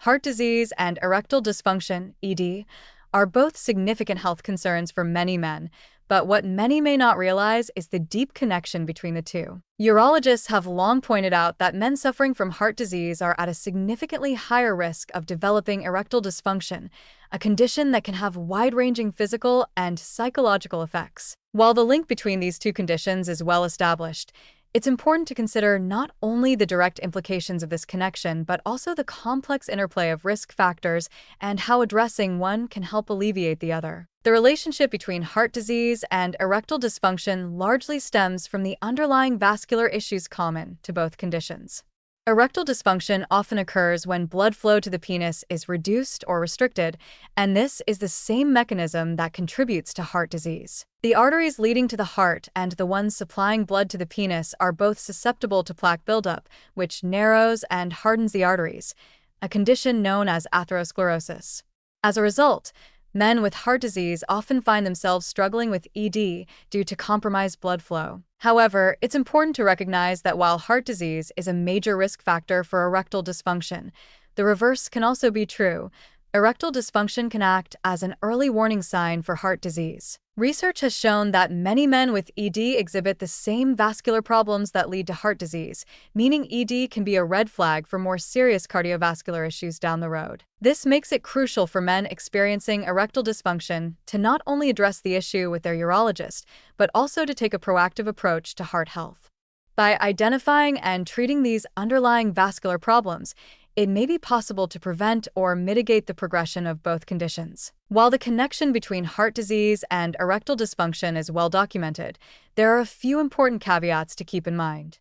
Heart disease and erectile dysfunction, ED, are both significant health concerns for many men, but what many may not realize is the deep connection between the two. Urologists have long pointed out that men suffering from heart disease are at a significantly higher risk of developing erectile dysfunction, a condition that can have wide-ranging physical and psychological effects. While the link between these two conditions is well established, it's important to consider not only the direct implications of this connection, but also the complex interplay of risk factors and how addressing one can help alleviate the other. The relationship between heart disease and erectile dysfunction largely stems from the underlying vascular issues common to both conditions. Erectile dysfunction often occurs when blood flow to the penis is reduced or restricted, and this is the same mechanism that contributes to heart disease. The arteries leading to the heart and the ones supplying blood to the penis are both susceptible to plaque buildup, which narrows and hardens the arteries, a condition known as atherosclerosis. As a result, men with heart disease often find themselves struggling with ED due to compromised blood flow. However, it's important to recognize that while heart disease is a major risk factor for erectile dysfunction, the reverse can also be true. Erectile dysfunction can act as an early warning sign for heart disease. Research has shown that many men with ED exhibit the same vascular problems that lead to heart disease, meaning ED can be a red flag for more serious cardiovascular issues down the road. This makes it crucial for men experiencing erectile dysfunction to not only address the issue with their urologist, but also to take a proactive approach to heart health. By identifying and treating these underlying vascular problems, it may be possible to prevent or mitigate the progression of both conditions. While the connection between heart disease and erectile dysfunction is well documented, there are a few important caveats to keep in mind.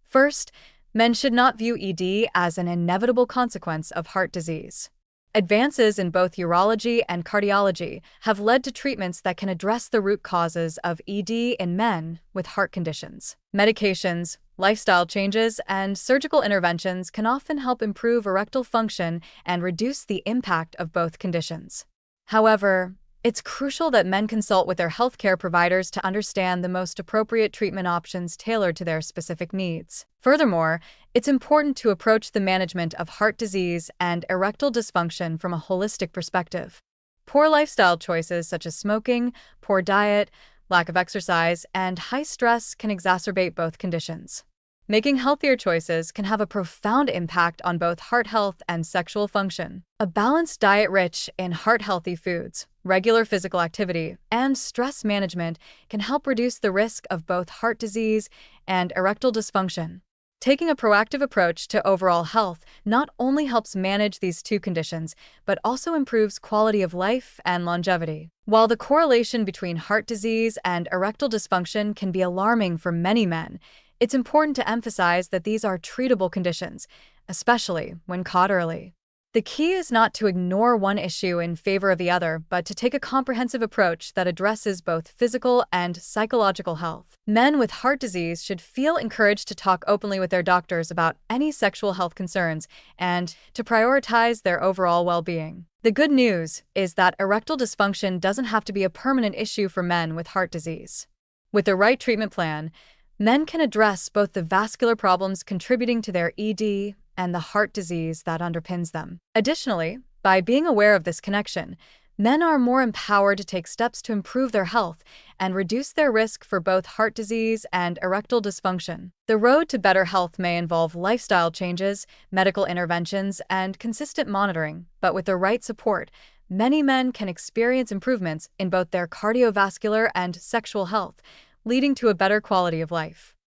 First, men should not view ED as an inevitable consequence of heart disease. Advances in both urology and cardiology have led to treatments that can address the root causes of ED in men with heart conditions. Medications, lifestyle changes, and surgical interventions can often help improve erectile function and reduce the impact of both conditions. However, it's crucial that men consult with their healthcare providers to understand the most appropriate treatment options tailored to their specific needs. Furthermore, it's important to approach the management of heart disease and erectile dysfunction from a holistic perspective. Poor lifestyle choices such as smoking, poor diet, lack of exercise, and high stress can exacerbate both conditions. Making healthier choices can have a profound impact on both heart health and sexual function. A balanced diet rich in heart-healthy foods, regular physical activity, and stress management can help reduce the risk of both heart disease and erectile dysfunction. Taking a proactive approach to overall health not only helps manage these two conditions, but also improves quality of life and longevity. While the correlation between heart disease and erectile dysfunction can be alarming for many men, it's important to emphasize that these are treatable conditions, especially when caught early. The key is not to ignore one issue in favor of the other, but to take a comprehensive approach that addresses both physical and psychological health. Men with heart disease should feel encouraged to talk openly with their doctors about any sexual health concerns and to prioritize their overall well-being. The good news is that erectile dysfunction doesn't have to be a permanent issue for men with heart disease. With the right treatment plan, men can address both the vascular problems contributing to their ED and the heart disease that underpins them. Additionally, by being aware of this connection, men are more empowered to take steps to improve their health and reduce their risk for both heart disease and erectile dysfunction. The road to better health may involve lifestyle changes, medical interventions, and consistent monitoring, but with the right support, many men can experience improvements in both their cardiovascular and sexual health, leading to a better quality of life.